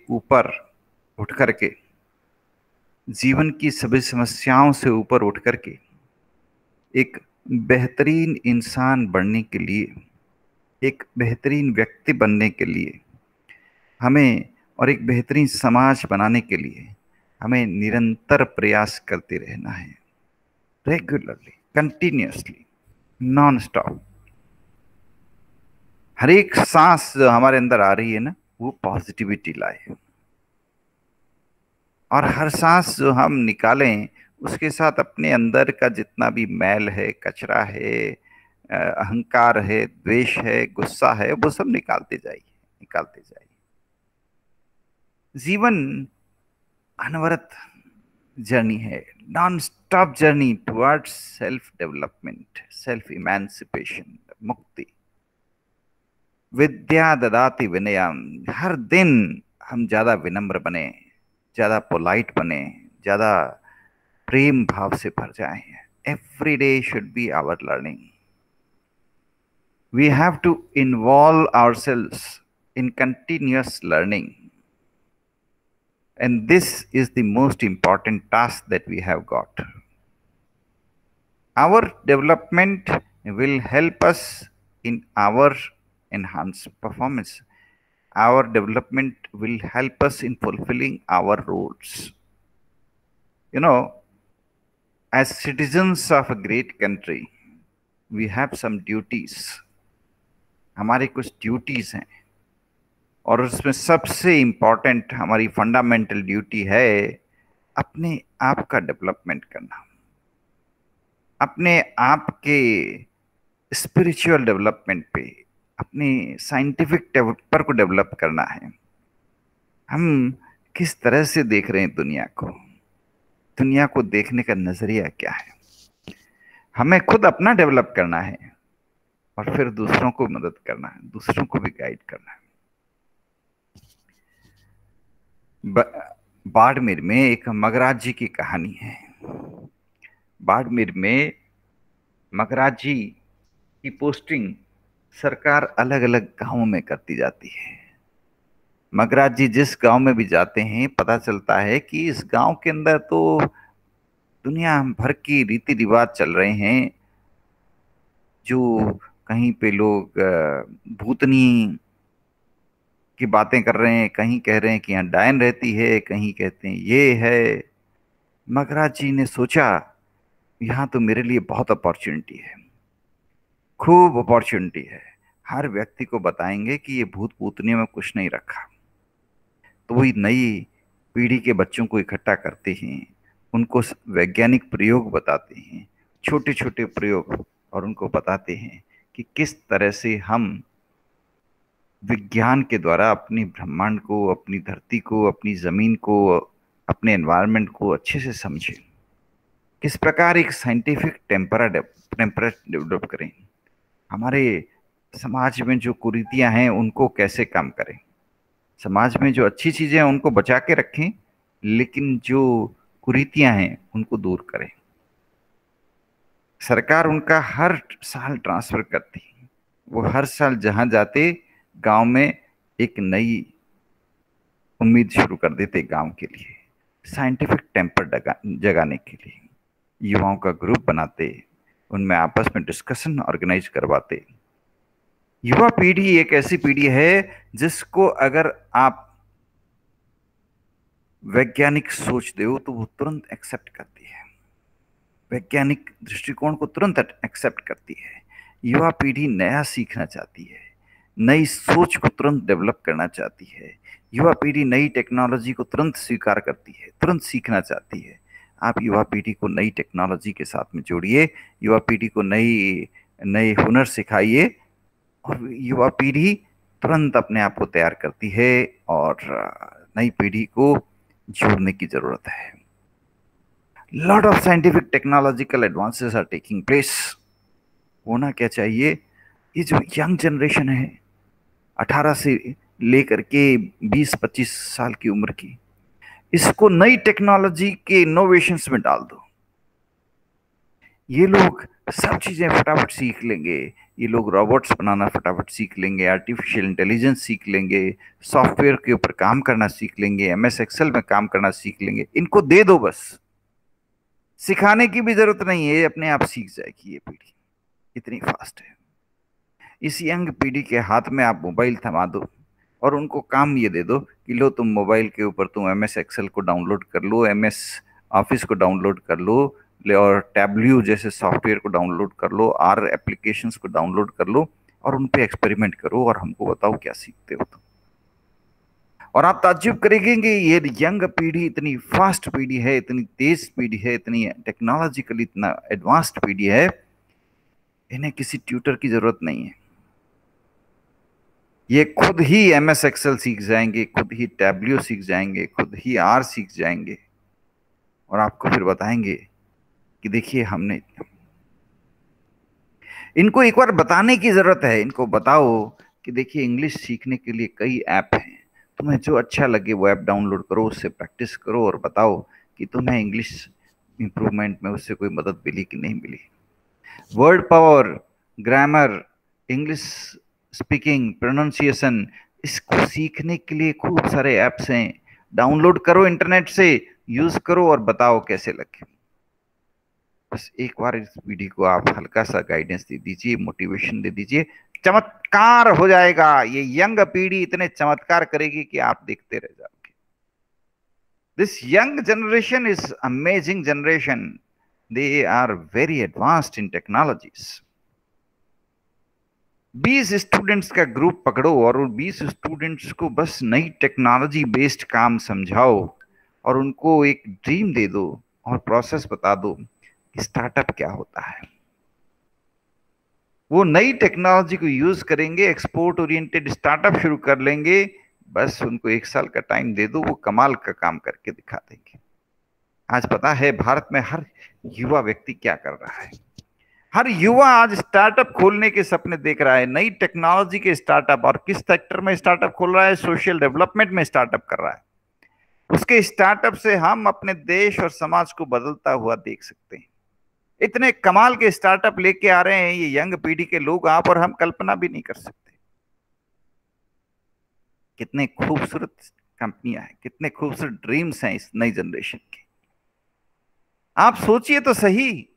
ऊपर उठ करके, जीवन की सभी समस्याओं से ऊपर उठ करके एक बेहतरीन इंसान बनने के लिए, एक बेहतरीन व्यक्ति बनने के लिए हमें, और एक बेहतरीन समाज बनाने के लिए हमें निरंतर प्रयास करते रहना है, रेगुलरली, कंटिन्यूअसली, नॉन स्टॉप। हर एक सांस जो हमारे अंदर आ रही है ना, वो पॉजिटिविटी लाए, और हर सांस जो हम निकालें उसके साथ अपने अंदर का जितना भी मैल है, कचरा है, अहंकार है, द्वेष है, गुस्सा है, वो सब निकालते जाइए, निकालते जाइए। जीवन अनवरत जर्नी है, non stop journey towards self development, self emancipation, मुक्ति। विद्या ददाति विनयम। हर दिन हम ज्यादा विनम्र बने, ज्यादा पोलाइट बने, ज्यादा प्रेम भाव से भर जाए। Every day should be our learning. We have to involve ourselves in continuous learning, and this is the most important task that we have got. Our development will help us in our enhanced performance. Our development will help us in fulfilling our roles. You know, as citizens of a great country, we have some duties. हमारी कुछ duties हैं, और उसमें सबसे important हमारी fundamental duty है अपने आप का डेवलपमेंट करना, अपने आप के स्पिरिचुअल डेवलपमेंट पे, अपने साइंटिफिक टेम्पर को डेवलप करना है। हम किस तरह से देख रहे हैं दुनिया को देखने का नजरिया क्या है। हमें खुद अपना डेवलप करना है, और फिर दूसरों को मदद करना है, दूसरों को भी गाइड करना है। बाड़मेर में एक मगराज जी की कहानी है। बाड़मेर में मगराज जी की पोस्टिंग सरकार अलग अलग गांवों में करती जाती है। मगराज जी जिस गांव में भी जाते हैं, पता चलता है कि इस गांव के अंदर तो दुनिया भर की रीति रिवाज चल रहे हैं। जो कहीं पे लोग भूतनी की बातें कर रहे हैं, कहीं कह रहे हैं कि यहाँ डायन रहती है, कहीं कहते हैं ये है। मगराज जी ने सोचा, यहाँ तो मेरे लिए बहुत अपॉर्चुनिटी है, खूब अपॉर्चुनिटी है। हर व्यक्ति को बताएंगे कि ये भूत भूतनियों में कुछ नहीं रखा। तो वही नई पीढ़ी के बच्चों को इकट्ठा करते हैं, उनको वैज्ञानिक प्रयोग बताते हैं, छोटे छोटे प्रयोग, और उनको बताते हैं कि किस तरह से हम विज्ञान के द्वारा अपनी ब्रह्मांड को, अपनी धरती को, अपनी जमीन को, अपने एनवायरनमेंट को अच्छे से समझें, किस प्रकार एक साइंटिफिक टेम्परा डेवलप करें, हमारे समाज में जो कुरीतियां हैं उनको कैसे कम करें, समाज में जो अच्छी चीजें हैं उनको बचा के रखें, लेकिन जो कुरीतियां हैं उनको दूर करें। सरकार उनका हर साल ट्रांसफर करती, वो हर साल जहां जाते गांव में एक नई उम्मीद शुरू कर देते गांव के लिए, साइंटिफिक टेम्पर जगाने के लिए। युवाओं का ग्रुप बनाते, उनमें आपस में डिस्कशन ऑर्गेनाइज करवाते। युवा पीढ़ी एक ऐसी पीढ़ी है जिसको अगर आप वैज्ञानिक सोच दो तो वो तुरंत एक्सेप्ट करती है, वैज्ञानिक दृष्टिकोण को तुरंत एक्सेप्ट करती है। युवा पीढ़ी नया सीखना चाहती है, नई सोच को तुरंत डेवलप करना चाहती है। युवा पीढ़ी नई टेक्नोलॉजी को तुरंत स्वीकार करती है, तुरंत सीखना चाहती है। आप युवा पीढ़ी को नई टेक्नोलॉजी के साथ में जोड़िए, युवा पीढ़ी को नए हुनर सिखाइए, और युवा पीढ़ी तुरंत अपने आप को तैयार करती है, और नई पीढ़ी को जोड़ने की जरूरत है। Lot of scientific technological advances are taking place. होना क्या चाहिए, ये जो यंग जनरेशन है 18 से लेकर के 20-25 साल की उम्र की, इसको नई टेक्नोलॉजी के इनोवेशंस में डाल दो। ये लोग सब चीजें फटाफट सीख लेंगे, ये लोग रोबोट्स बनाना फटाफट सीख लेंगे, आर्टिफिशियल इंटेलिजेंस सीख लेंगे, सॉफ्टवेयर के ऊपर काम करना सीख लेंगे, एमएस एक्सेल में काम करना सीख लेंगे। इनको दे दो बस, सिखाने की भी जरूरत नहीं है, अपने आप सीख जाएगी ये पीढ़ी, इतनी फास्ट है। इस यंग पीढ़ी के हाथ में आप मोबाइल थमा दो और उनको काम ये दे दो कि लो तुम मोबाइल के ऊपर तुम एमएस एक्सेल को डाउनलोड कर लो, एमएस ऑफिस को डाउनलोड कर लो, ले और टैब्ल्यू जैसे सॉफ्टवेयर को डाउनलोड कर लो, आर एप्लीकेशंस को डाउनलोड कर लो और उन पे एक्सपेरिमेंट करो और हमको बताओ क्या सीखते हो तुम। और आप ताज्जुब करेंगे, ये यंग पीढ़ी इतनी फास्ट पीढ़ी है, इतनी तेज पीढ़ी है, इतनी टेक्नोलॉजिकली इतना एडवांस्ड पीढ़ी है, इन्हें किसी ट्यूटर की जरूरत नहीं है। ये खुद ही एमएस एक्सेल सीख जाएंगे, खुद ही टैब्ल्यू सीख जाएंगे, खुद ही आर सीख जाएंगे और आपको फिर बताएंगे कि देखिए हमने। इनको एक बार बताने की जरूरत है, इनको बताओ कि देखिए इंग्लिश सीखने के लिए कई ऐप हैं, तुम्हें जो अच्छा लगे वो ऐप डाउनलोड करो, उससे प्रैक्टिस करो और बताओ कि तुम्हें इंग्लिश इंप्रूवमेंट में उससे कोई मदद मिली कि नहीं मिली। Word power, grammar, English speaking, pronunciation, इसको सीखने के लिए खूब सारे ऐप्स हैं, डाउनलोड करो इंटरनेट से, यूज करो और बताओ कैसे लगे। बस एक बार इस पीढ़ी को आप हल्का सा गाइडेंस दे दीजिए, मोटिवेशन दे दीजिए, चमत्कार हो जाएगा। ये यंग पीढ़ी इतने चमत्कार करेगी कि आप देखते रह जाओगे। This young generation is amazing generation, they are very advanced in technologies. 20 students का ग्रुप पकड़ो और उन 20 स्टूडेंट्स को बस नई टेक्नोलॉजी बेस्ड काम समझाओ और उनको एक ड्रीम दे दो और प्रोसेस बता दो कि स्टार्टअप क्या होता है। वो नई टेक्नोलॉजी को यूज करेंगे, एक्सपोर्ट ओरिएंटेड स्टार्टअप शुरू कर लेंगे। बस उनको 1 साल का टाइम दे दो, वो कमाल का काम करके दिखा देंगे। आज पता है भारत में हर युवा व्यक्ति क्या कर रहा है। हर युवा आज स्टार्टअप खोलने के सपने देख रहा है, नई टेक्नोलॉजी के स्टार्टअप। और किस सेक्टर में स्टार्टअप खोल रहा है? सोशल डेवलपमेंट में स्टार्टयप कर रहा है। उसके स्टार्टअप से हम अपने देश और समाज को बदलता हुआ देख सकते हैं। इतने कमाल के स्टार्टअप लेके आ रहे हैं ये यंग पीढ़ी के लोग, आप और हम कल्पना भी नहीं कर सकते। कितने खूबसूरत कंपनियां हैं, कितने खूबसूरत ड्रीम्स हैं इस नई जनरेशन के। आप सोचिए तो सही,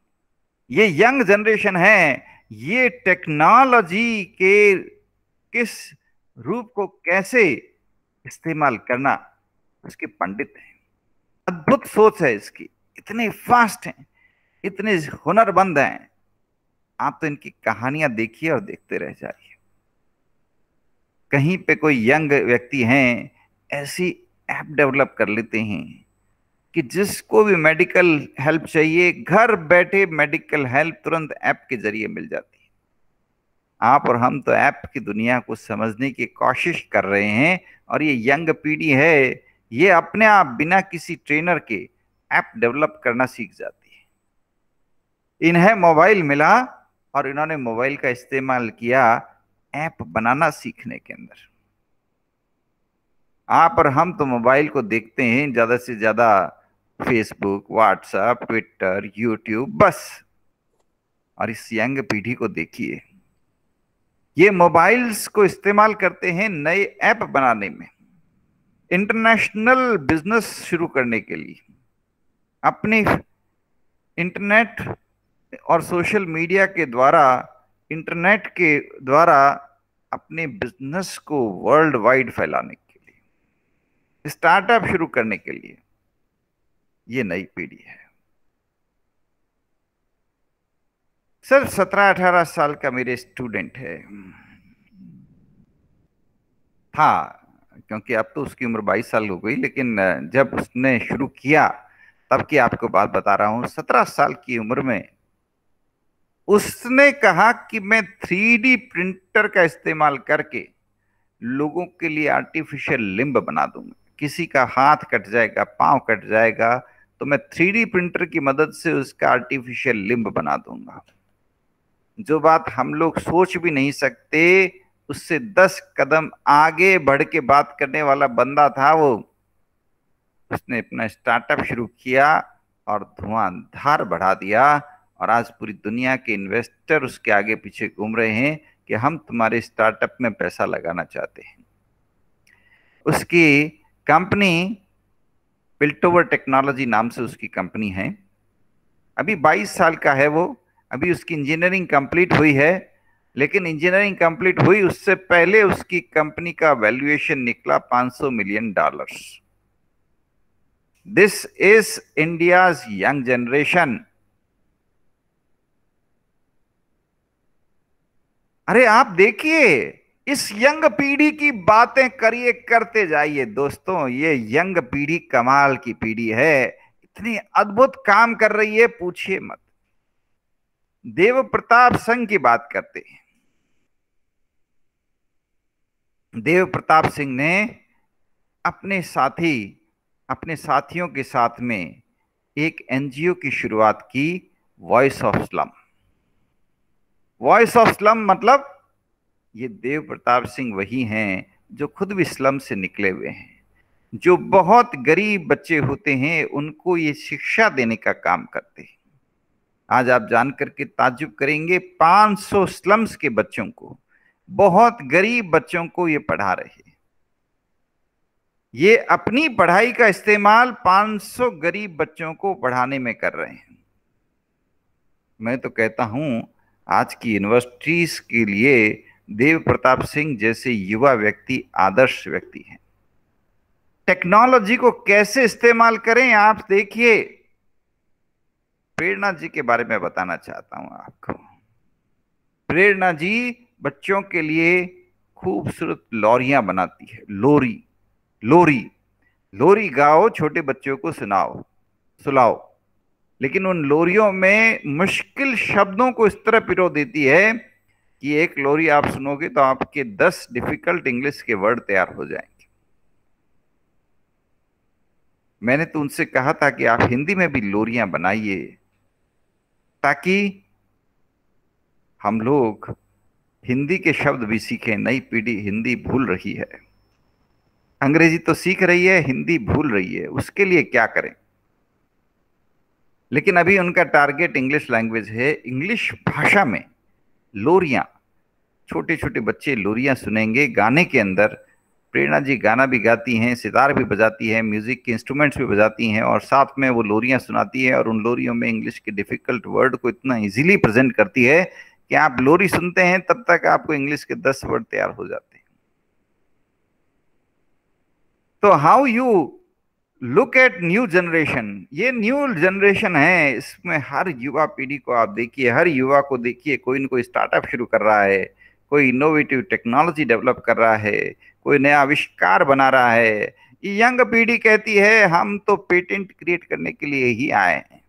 ये यंग जनरेशन है, ये टेक्नोलॉजी के किस रूप को कैसे इस्तेमाल करना, उसके पंडित हैं। अद्भुत सोच है इसकी, इतने फास्ट हैं, इतने हुनरमंद हैं। आप तो इनकी कहानियां देखिए और देखते रह जाइए। कहीं पे कोई यंग व्यक्ति हैं, ऐसी ऐप डेवलप कर लेते हैं कि जिसको भी मेडिकल हेल्प चाहिए, घर बैठे मेडिकल हेल्प तुरंत ऐप के जरिए मिल जाती है। आप और हम तो ऐप की दुनिया को समझने की कोशिश कर रहे हैं और ये यंग पीढ़ी है, ये अपने आप बिना किसी ट्रेनर के ऐप डेवलप करना सीख जाती है। इन्हें मोबाइल मिला और इन्होंने मोबाइल का इस्तेमाल किया ऐप बनाना सीखने के अंदर। आप और हम तो मोबाइल को देखते हैं ज्यादा से ज्यादा फेसबुक, व्हाट्सएप, ट्विटर, यूट्यूब, बस। और इस यंग पीढ़ी को देखिए, ये मोबाइल्स को इस्तेमाल करते हैं नए ऐप बनाने में, इंटरनेशनल बिजनेस शुरू करने के लिए, अपने इंटरनेट और सोशल मीडिया के द्वारा, इंटरनेट के द्वारा अपने बिजनेस को वर्ल्ड वाइड फैलाने के लिए, स्टार्टअप शुरू करने के लिए। ये नई पीढ़ी है। सर 17-18 साल का मेरे स्टूडेंट है, था, क्योंकि अब तो उसकी उम्र 22 साल हो गई, लेकिन जब उसने शुरू किया तब की आपको बात बता रहा हूं। 17 साल की उम्र में उसने कहा कि मैं 3D प्रिंटर का इस्तेमाल करके लोगों के लिए आर्टिफिशियल लिम्ब बना दूंगा। किसी का हाथ कट जाएगा, पांव कट जाएगा, तो मैं 3D प्रिंटर की मदद से उसका आर्टिफिशियल लिम्ब बना दूंगा। जो बात हम लोग सोच भी नहीं सकते, उससे 10 कदम आगे बढ़ के बात करने वाला बंदा था वो। उसने अपना स्टार्टअप शुरू किया और धुआंधार बढ़ा दिया और आज पूरी दुनिया के इन्वेस्टर उसके आगे पीछे घूम रहे हैं कि हम तुम्हारे स्टार्टअप में पैसा लगाना चाहते हैं। उसकी कंपनी पिल्टोवर टेक्नोलॉजी नाम से उसकी कंपनी है। अभी 22 साल का है वो। अभी उसकी इंजीनियरिंग कंप्लीट हुई है, लेकिन इंजीनियरिंग कंप्लीट हुई उससे पहले उसकी कंपनी का वैल्यूएशन निकला $500 million. This is India's young generation. अरे आप देखिए, इस यंग पीढ़ी की बातें करिए, करते जाइए दोस्तों। ये यंग पीढ़ी कमाल की पीढ़ी है, इतनी अद्भुत काम कर रही है, पूछिए मत। देव प्रताप सिंह की बात करते हैं। देव प्रताप सिंह ने अपने साथी, अपने साथियों के साथ में एक एनजीओ की शुरुआत की, voice of slum. Voice of slum मतलब ये देव प्रताप सिंह वही हैं जो खुद भी स्लम से निकले हुए हैं, जो बहुत गरीब बच्चे होते हैं उनको ये शिक्षा देने का काम करते हैं। आज आप जानकर के ताज्जुब करेंगे, 500 स्लम्स के बच्चों को, बहुत गरीब बच्चों को ये पढ़ा रहे हैं। ये अपनी पढ़ाई का इस्तेमाल 500 गरीब बच्चों को पढ़ाने में कर रहे हैं। मैं तो कहता हूं आज की यूनिवर्सिटीज के लिए देव प्रताप सिंह जैसे युवा व्यक्ति आदर्श व्यक्ति हैं। टेक्नोलॉजी को कैसे इस्तेमाल करें, आप देखिए। प्रेरणा जी के बारे में बताना चाहता हूं आपको। प्रेरणा जी बच्चों के लिए खूबसूरत लोरियां बनाती है। लोरी, लोरी, लोरी गाओ, छोटे बच्चों को सुलाओ। लेकिन उन लोरियों में मुश्किल शब्दों को इस तरह पिरो देती है कि एक लोरी आप सुनोगे तो आपके 10 डिफिकल्ट इंग्लिश के वर्ड तैयार हो जाएंगे। मैंने तो उनसे कहा था कि आप हिंदी में भी लोरियां बनाइए, ताकि हम लोग हिंदी के शब्द भी सीखें। नई पीढ़ी हिंदी भूल रही है, अंग्रेजी तो सीख रही है, हिंदी भूल रही है। उसके लिए क्या करें? लेकिन अभी उनका टारगेट इंग्लिश लैंग्वेज है। इंग्लिश भाषा में लोरियां, छोटे छोटे बच्चे लोरियां सुनेंगे। गाने के अंदर प्रेरणा जी गाना भी गाती हैं, सितार भी बजाती हैं, म्यूजिक के इंस्ट्रूमेंट्स भी बजाती हैं, और साथ में वो लोरियां सुनाती है। और उन लोरियों में इंग्लिश के डिफिकल्ट वर्ड को इतना इजीली प्रेजेंट करती है कि आप लोरी सुनते हैं तब तक आपको इंग्लिश के 10 वर्ड तैयार हो जाते हैं। तो how you look at new generation. ये न्यू जनरेशन है, इसमें हर युवा पीढ़ी को आप देखिए, हर युवा को देखिए, कोई न कोई स्टार्टअप शुरू कर रहा है, कोई इनोवेटिव टेक्नोलॉजी डेवलप कर रहा है, कोई नया आविष्कार बना रहा है। ये यंग पीढ़ी कहती है हम तो पेटेंट क्रिएट करने के लिए ही आए हैं।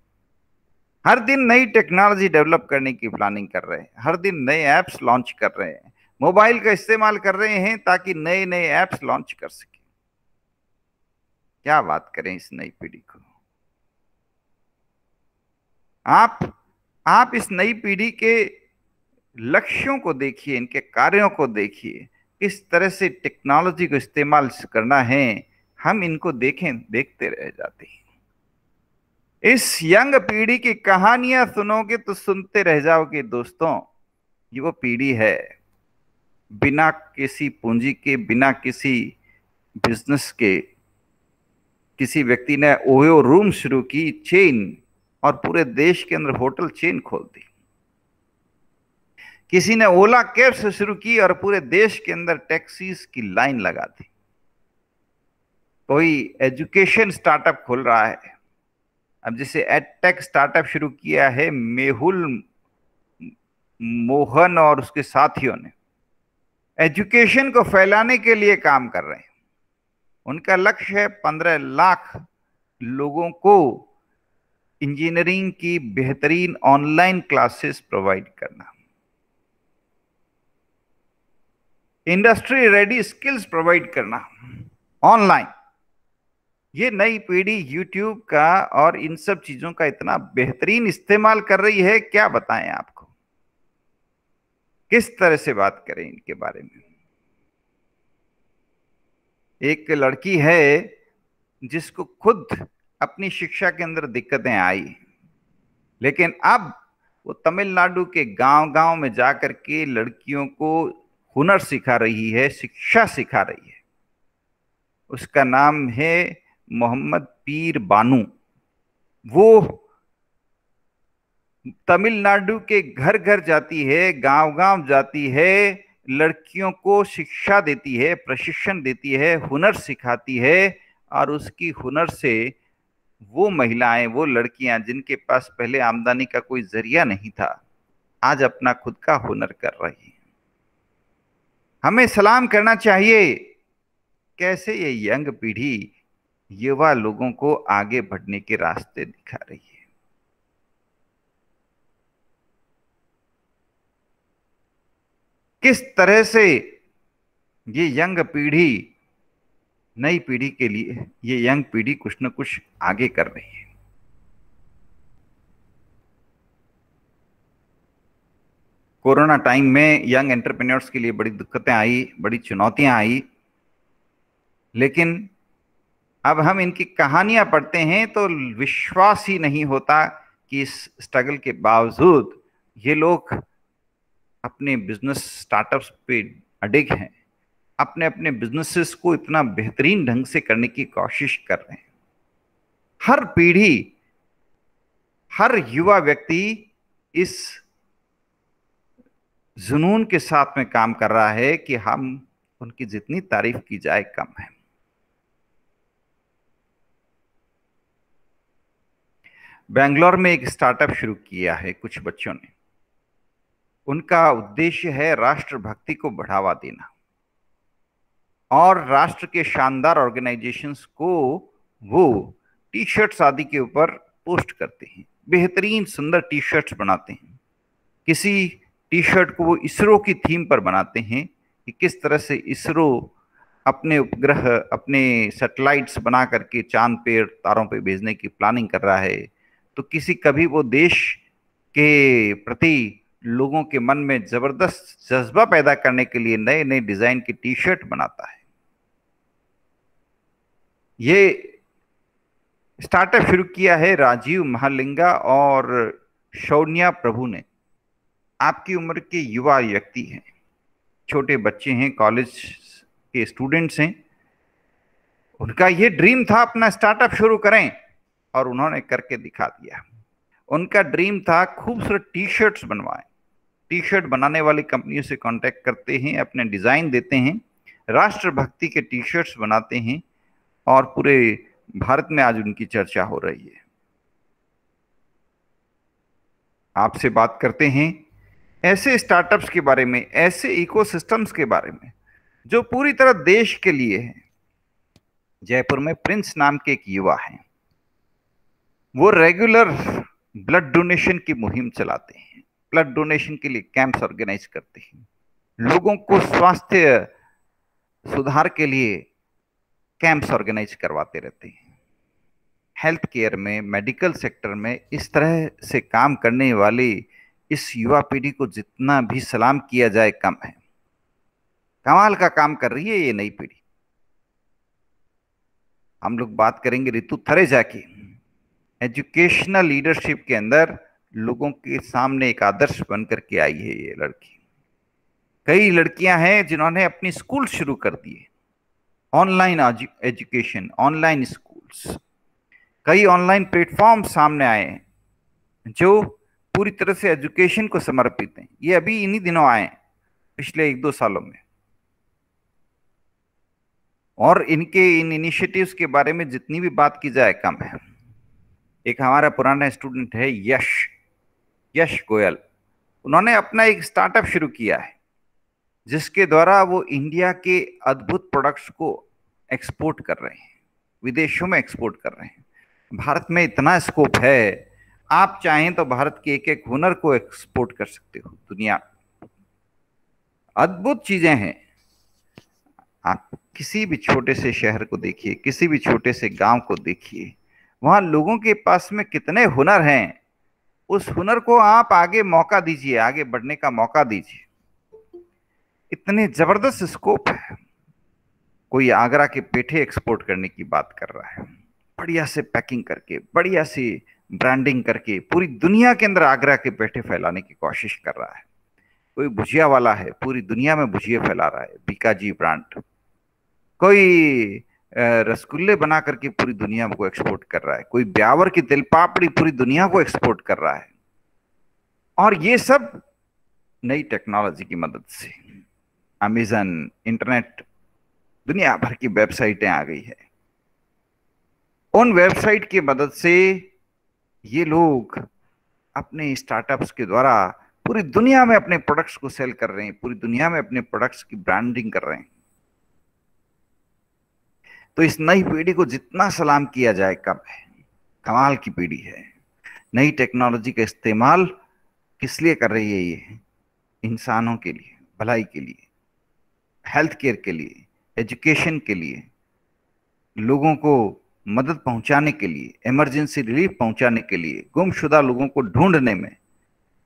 हर दिन नई टेक्नोलॉजी डेवलप करने की प्लानिंग कर रहे हैं, हर दिन नए ऐप्स लॉन्च कर रहे हैं, मोबाइल का इस्तेमाल कर रहे हैं ताकि नए नए ऐप्स लॉन्च कर सके। क्या बात करें इस नई पीढ़ी को। आप इस नई पीढ़ी के लक्ष्यों को देखिए, इनके कार्यों को देखिए, किस तरह से टेक्नोलॉजी को इस्तेमाल करना है। हम इनको देखते रह जाते हैं। इस यंग पीढ़ी की कहानियां सुनोगे तो सुनते रह जाओगे दोस्तों। ये वो पीढ़ी है, बिना किसी पूंजी के, बिना किसी बिजनेस के, किसी व्यक्ति ने ओयो रूम शुरू की, चेन, और पूरे देश के अंदर होटल चेन खोल दी। किसी ने ओला कैब से शुरू की और पूरे देश के अंदर टैक्सीज की लाइन लगा दी। कोई एजुकेशन स्टार्टअप खोल रहा है। अब जैसे एडटेक स्टार्टअप शुरू किया है मेहुल मोहन और उसके साथियों ने, एजुकेशन को फैलाने के लिए काम कर रहे हैं। उनका लक्ष्य है 15 लाख लोगों को इंजीनियरिंग की बेहतरीन ऑनलाइन क्लासेस प्रोवाइड करना, इंडस्ट्री रेडी स्किल्स प्रोवाइड करना ऑनलाइन। ये नई पीढ़ी यूट्यूब का और इन सब चीजों का इतना बेहतरीन इस्तेमाल कर रही है, क्या बताएं आपको। किस तरह से बात करें इनके बारे में। एक लड़की है जिसको खुद अपनी शिक्षा के अंदर दिक्कतें आई, लेकिन अब वो तमिलनाडु के गांव गांव में जाकर के लड़कियों को हुनर सिखा रही है, शिक्षा सिखा रही है। उसका नाम है मोहम्मद पीर बानू। वो तमिलनाडु के घर घर जाती है, गांव गांव जाती है, लड़कियों को शिक्षा देती है, प्रशिक्षण देती है, हुनर सिखाती है। और उसकी हुनर से वो महिलाएं, वो लड़कियां जिनके पास पहले आमदनी का कोई जरिया नहीं था, आज अपना खुद का हुनर कर रही हैं। हमें सलाम करना चाहिए। कैसे ये यंग पीढ़ी युवा लोगों को आगे बढ़ने के रास्ते दिखा रही है। किस तरह से ये यंग पीढ़ी, नई पीढ़ी के लिए ये यंग पीढ़ी कुछ न कुछ आगे कर रही है। कोरोना टाइम में यंग एंटरप्रेन्योर्स के लिए बड़ी दिक्कतें आई, बड़ी चुनौतियां आई, लेकिन अब हम इनकी कहानियां पढ़ते हैं तो विश्वास ही नहीं होता कि इस स्ट्रगल के बावजूद ये लोग अपने बिजनेस स्टार्टअप्स पे अडिग हैं, अपने अपने बिजनेसेस को इतना बेहतरीन ढंग से करने की कोशिश कर रहे हैं। हर पीढ़ी, हर युवा व्यक्ति इस जुनून के साथ में काम कर रहा है कि हम उनकी जितनी तारीफ की जाए कम है। बेंगलोर में एक स्टार्टअप शुरू किया है कुछ बच्चों ने। उनका उद्देश्य है राष्ट्रभक्ति को बढ़ावा देना, और राष्ट्र के शानदार ऑर्गेनाइजेशंस को वो टी शर्ट्स आदि के ऊपर पोस्ट करते हैं, बेहतरीन सुंदर टी शर्ट्स बनाते हैं। किसी टी शर्ट को वो इसरो की थीम पर बनाते हैं कि किस तरह से इसरो अपने उपग्रह, अपने सैटेलाइट्स बना करके चांद पे, तारों पे भेजने की प्लानिंग कर रहा है। तो किसी कभी वो देश के प्रति लोगों के मन में जबरदस्त जज्बा पैदा करने के लिए नए नए डिजाइन की टी शर्ट बनाता है। ये स्टार्टअप शुरू किया है राजीव महालिंगा और शौन्या प्रभु ने। आपकी उम्र के युवा व्यक्ति हैं, छोटे बच्चे हैं, कॉलेज के स्टूडेंट्स हैं। उनका ये ड्रीम था अपना स्टार्टअप शुरू करें, और उन्होंने करके दिखा दिया। उनका ड्रीम था खूबसूरत टी शर्ट्स बनवाएं। टी शर्ट बनाने वाली कंपनियों से कांटेक्ट करते हैं, अपने डिजाइन देते हैं, राष्ट्रभक्ति के टी शर्ट्स बनाते हैं, और पूरे भारत में आज उनकी चर्चा हो रही है। आपसे बात करते हैं ऐसे स्टार्टअप्स के बारे में, ऐसे इकोसिस्टम्स के बारे में जो पूरी तरह देश के लिए है। जयपुर में प्रिंस नाम के एक युवा हैं, वो रेगुलर ब्लड डोनेशन की मुहिम चलाते हैं, ब्लड डोनेशन के लिए कैंप्स ऑर्गेनाइज करते हैं, लोगों को स्वास्थ्य सुधार के लिए कैंप्स ऑर्गेनाइज करवाते रहते हैं। हेल्थ केयर में, मेडिकल सेक्टर में इस तरह से काम करने वाली इस युवा पीढ़ी को जितना भी सलाम किया जाए कम है। कमाल का काम कर रही है ये नई पीढ़ी। हम लोग बात करेंगे रितु थरेजा की। एजुकेशनल लीडरशिप के अंदर लोगों के सामने एक आदर्श बनकर के आई है ये लड़की। कई लड़कियां हैं जिन्होंने अपनी स्कूल शुरू कर दिए, ऑनलाइन एजुकेशन, ऑनलाइन स्कूल्स। कई ऑनलाइन प्लेटफॉर्म सामने आए हैं जो पूरी तरह से एजुकेशन को समर्पित हैं। ये अभी इन्हीं दिनों आए हैं, पिछले 1-2 सालों में। और इनके इन इनिशिएटिव्स के बारे में जितनी भी बात की जाए कम है। एक हमारा पुराना स्टूडेंट है यश गोयल। उन्होंने अपना एक स्टार्टअप शुरू किया है जिसके द्वारा वो इंडिया के अद्भुत प्रोडक्ट्स को एक्सपोर्ट कर रहे हैं, विदेशों में एक्सपोर्ट कर रहे हैं। भारत में इतना स्कोप है, आप चाहें तो भारत के एक एक हुनर को एक्सपोर्ट कर सकते हो दुनिया। अद्भुत चीजें हैं। आप किसी भी छोटे से शहर को देखिए, किसी भी छोटे से गांव को देखिए, वहां लोगों के पास में कितने हुनर हैं। उस हुनर को आप आगे मौका दीजिए, आगे बढ़ने का मौका दीजिए। इतने जबरदस्त स्कोप है। कोई आगरा के पेठे एक्सपोर्ट करने की बात कर रहा है, बढ़िया से पैकिंग करके, बढ़िया सी ब्रांडिंग करके पूरी दुनिया के अंदर आगरा के पेठे फैलाने की कोशिश कर रहा है। कोई भुजिया वाला है, पूरी दुनिया में भुजिया फैला रहा है, बीकाजी ब्रांड। कोई रसगुल्ले बना करके पूरी दुनिया को एक्सपोर्ट कर रहा है। कोई ब्यावर की तिल पापड़ी पूरी दुनिया को एक्सपोर्ट कर रहा है। और ये सब नई टेक्नोलॉजी की मदद से। अमेजन, इंटरनेट, दुनिया भर की वेबसाइटें आ गई है। उन वेबसाइट की मदद से ये लोग अपने स्टार्टअप्स के द्वारा पूरी दुनिया में अपने प्रोडक्ट्स को सेल कर रहे हैं, पूरी दुनिया में अपने प्रोडक्ट्स की ब्रांडिंग कर रहे हैं। तो इस नई पीढ़ी को जितना सलाम किया जाए कम है। कमाल की पीढ़ी है। नई टेक्नोलॉजी का इस्तेमाल किस लिए कर रही है ये? इंसानों के लिए, भलाई के लिए, हेल्थ केयर के लिए, एजुकेशन के लिए, लोगों को मदद पहुंचाने के लिए, इमरजेंसी रिलीफ पहुंचाने के लिए, गुमशुदा लोगों को ढूंढने में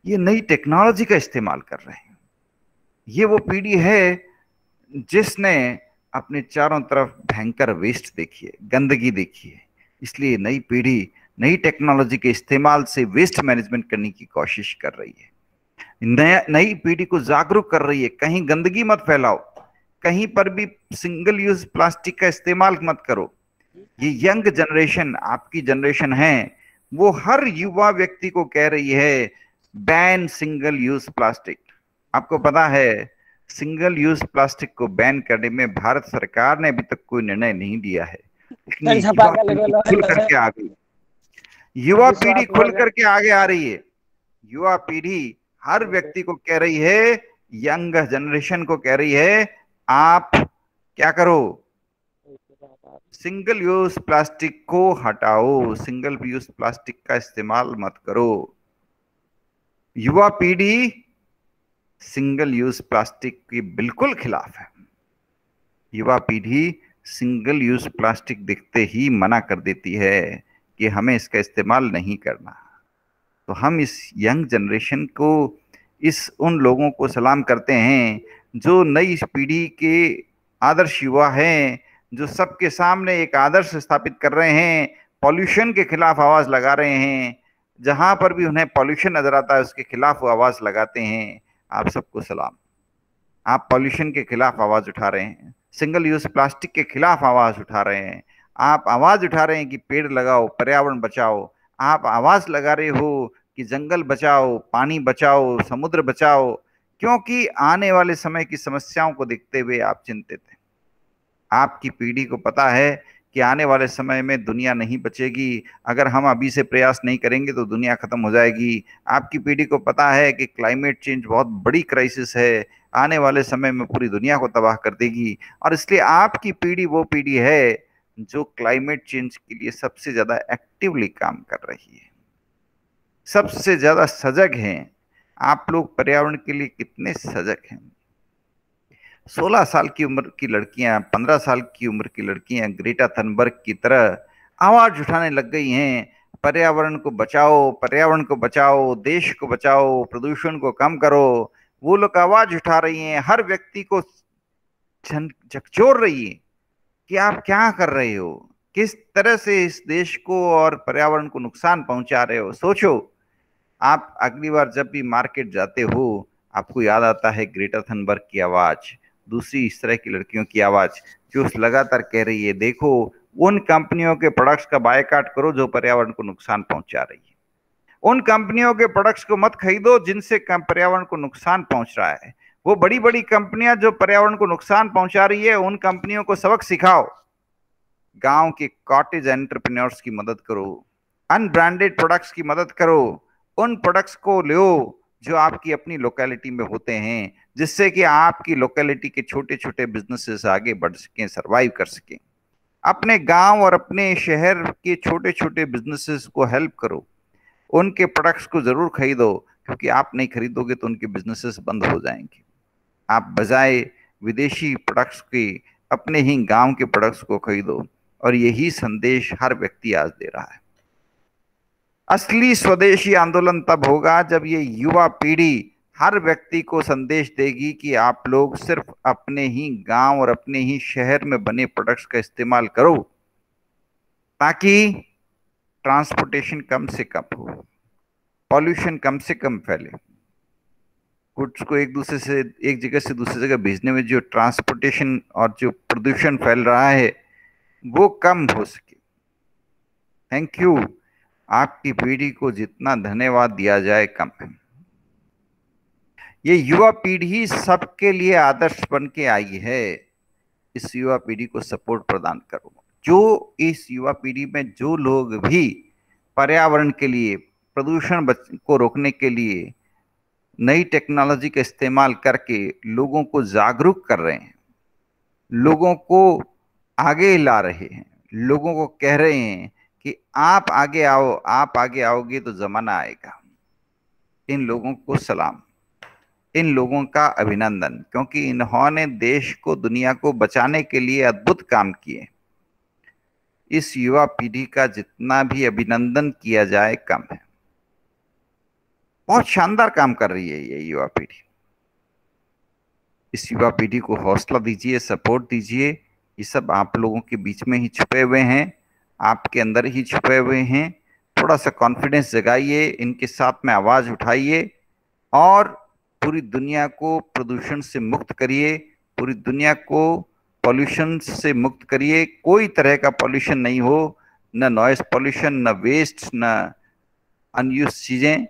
ये नई टेक्नोलॉजी का इस्तेमाल कर रहे हैं। ये वो पीढ़ी है जिसने अपने चारों तरफ भयंकर वेस्ट देखी है, गंदगी देखी है। इसलिए नई पीढ़ी नई टेक्नोलॉजी के इस्तेमाल से वेस्ट मैनेजमेंट करने की कोशिश कर रही है। नई पीढ़ी को जागरूक कर रही है, कहीं गंदगी मत फैलाओ, कहीं पर भी सिंगल यूज प्लास्टिक का इस्तेमाल मत करो। ये यंग जनरेशन, आपकी जनरेशन है, वो हर युवा व्यक्ति को कह रही है बैन सिंगल यूज प्लास्टिक। आपको पता है सिंगल यूज प्लास्टिक को बैन करने में भारत सरकार ने अभी तक कोई निर्णय नहीं लिया है। लेकिन युवा पीढ़ी खुल करके आ गई, युवा पीढ़ी खुल करके आगे आ रही है। युवा पीढ़ी हर व्यक्ति को कह रही है, यंग जनरेशन को कह रही है, आप क्या करो, सिंगल यूज प्लास्टिक को हटाओ, सिंगल यूज प्लास्टिक का इस्तेमाल मत करो। युवा पीढ़ी सिंगल यूज प्लास्टिक के बिल्कुल खिलाफ है। युवा पीढ़ी सिंगल यूज प्लास्टिक दिखते ही मना कर देती है कि हमें इसका इस्तेमाल नहीं करना। तो हम इस यंग जनरेशन को, इस उन लोगों को सलाम करते हैं जो नई पीढ़ी के आदर्श युवा हैं, जो सबके सामने एक आदर्श स्थापित कर रहे हैं, पॉल्यूशन के खिलाफ आवाज लगा रहे हैं। जहां पर भी उन्हें पॉल्यूशन नजर आता है उसके खिलाफ वो आवाज लगाते हैं। आप सबको सलाम। आप पॉल्यूशन के खिलाफ आवाज उठा रहे हैं, सिंगल यूज प्लास्टिक के खिलाफ आवाज उठा रहे हैं, आप आवाज उठा रहे हैं कि पेड़ लगाओ, पर्यावरण बचाओ, आप आवाज लगा रहे हो कि जंगल बचाओ, पानी बचाओ, समुद्र बचाओ, क्योंकि आने वाले समय की समस्याओं को देखते हुए आप चिंतित हैं। आपकी पीढ़ी को पता है कि आने वाले समय में दुनिया नहीं बचेगी, अगर हम अभी से प्रयास नहीं करेंगे तो दुनिया खत्म हो जाएगी। आपकी पीढ़ी को पता है कि क्लाइमेट चेंज बहुत बड़ी क्राइसिस है, आने वाले समय में पूरी दुनिया को तबाह कर देगी। और इसलिए आपकी पीढ़ी वो पीढ़ी है जो क्लाइमेट चेंज के लिए सबसे ज्यादा एक्टिवली काम कर रही है, सबसे ज्यादा सजग हैं। आप लोग पर्यावरण के लिए कितने सजग हैं? 16 साल की उम्र की लड़कियां, 15 साल की उम्र की लड़कियां ग्रेटा थनबर्ग की तरह आवाज उठाने लग गई हैं, पर्यावरण को बचाओ, पर्यावरण को बचाओ, देश को बचाओ, प्रदूषण को कम करो। वो लोग आवाज उठा रही हैं, हर व्यक्ति को झकझोर रही है कि आप क्या कर रहे हो, किस तरह से इस देश को और पर्यावरण को नुकसान पहुंचा रहे हो। सोचो, आप अगली बार जब भी मार्केट जाते हो आपको याद आता है ग्रेटा थनबर्ग की आवाज, दूसरी इस तरह की लड़कियों की आवाज जो लगातार कह रही है देखो उन कंपनियों के प्रोडक्ट्स का बायकॉट करो जो पर्यावरण को नुकसान पहुंचा रही है, उन कंपनियों के प्रोडक्ट्स को मत खरीदो जिनसे पर्यावरण को नुकसान पहुंच रहा है। वो बड़ी बड़ी कंपनियां जो पर्यावरण को नुकसान पहुंचा रही है उन कंपनियों को सबक सिखाओ। गांव के कॉटेज एंटरप्रेन्योर्स की मदद करो, अनब्रांडेड प्रोडक्ट्स की मदद करो, उन प्रोडक्ट्स को लो जो आपकी अपनी लोकेलिटी में होते हैं, जिससे कि आपकी लोकेलिटी के छोटे छोटे बिजनेसेस आगे बढ़ सकें, सरवाइव कर सकें। अपने गांव और अपने शहर के छोटे छोटे बिजनेसेस को हेल्प करो, उनके प्रोडक्ट्स को जरूर खरीदो, क्योंकि आप नहीं खरीदोगे तो उनके बिजनेसेस बंद हो जाएंगे। आप बजाय विदेशी प्रोडक्ट्स के अपने ही गांव के प्रोडक्ट्स को खरीदो। और यही संदेश हर व्यक्ति आज दे रहा है। असली स्वदेशी आंदोलन तब होगा जब ये युवा पीढ़ी हर व्यक्ति को संदेश देगी कि आप लोग सिर्फ अपने ही गांव और अपने ही शहर में बने प्रोडक्ट्स का इस्तेमाल करो, ताकि ट्रांसपोर्टेशन कम से कम हो, पॉल्यूशन कम से कम फैले, गुड्स को एक जगह से दूसरी जगह भेजने में जो ट्रांसपोर्टेशन और जो प्रदूषण फैल रहा है वो कम हो सके। Thank you. आपकी पीढ़ी को जितना धन्यवाद दिया जाए कम है। ये युवा पीढ़ी सबके लिए आदर्श बन के आई है। इस युवा पीढ़ी को सपोर्ट प्रदान करो। जो इस युवा पीढ़ी में जो लोग भी पर्यावरण के लिए, प्रदूषण को रोकने के लिए नई टेक्नोलॉजी का इस्तेमाल करके लोगों को जागरूक कर रहे हैं, लोगों को आगे ला रहे हैं, लोगों को कह रहे हैं कि आप आगे आओ, आप आगे आओगे तो जमाना आएगा, इन लोगों को सलाम, इन लोगों का अभिनंदन, क्योंकि इन्होंने देश को, दुनिया को बचाने के लिए अद्भुत काम किए। इस युवा पीढ़ी का जितना भी अभिनंदन किया जाए कम है। बहुत शानदार काम कर रही है ये युवा पीढ़ी। इस युवा पीढ़ी को हौसला दीजिए, सपोर्ट दीजिए। ये सब आप लोगों के बीच में ही छुपे हुए हैं, आपके अंदर ही छुपे हुए हैं। थोड़ा सा कॉन्फिडेंस जगाइए, इनके साथ में आवाज उठाइए और पूरी दुनिया को प्रदूषण से मुक्त करिए, पूरी दुनिया को पॉल्यूशन से मुक्त करिए। कोई तरह का पॉल्यूशन नहीं हो, न नॉइस पॉल्यूशन, न वेस्ट, न अनयूज चीजें।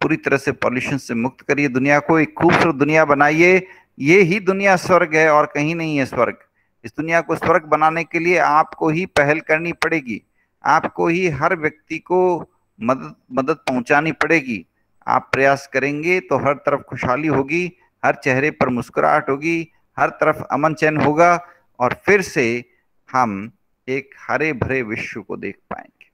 पूरी तरह से पॉल्यूशन से मुक्त करिए, दुनिया को एक खूबसूरत दुनिया बनाइए। ये ही दुनिया स्वर्ग है और कहीं नहीं है स्वर्ग। इस दुनिया को स्वर्ग बनाने के लिए आपको ही पहल करनी पड़ेगी, आपको ही हर व्यक्ति को मदद पहुंचानी पड़ेगी। आप प्रयास करेंगे तो हर तरफ खुशहाली होगी, हर चेहरे पर मुस्कुराहट होगी, हर तरफ अमन चैन होगा और फिर से हम एक हरे भरे विश्व को देख पाएंगे।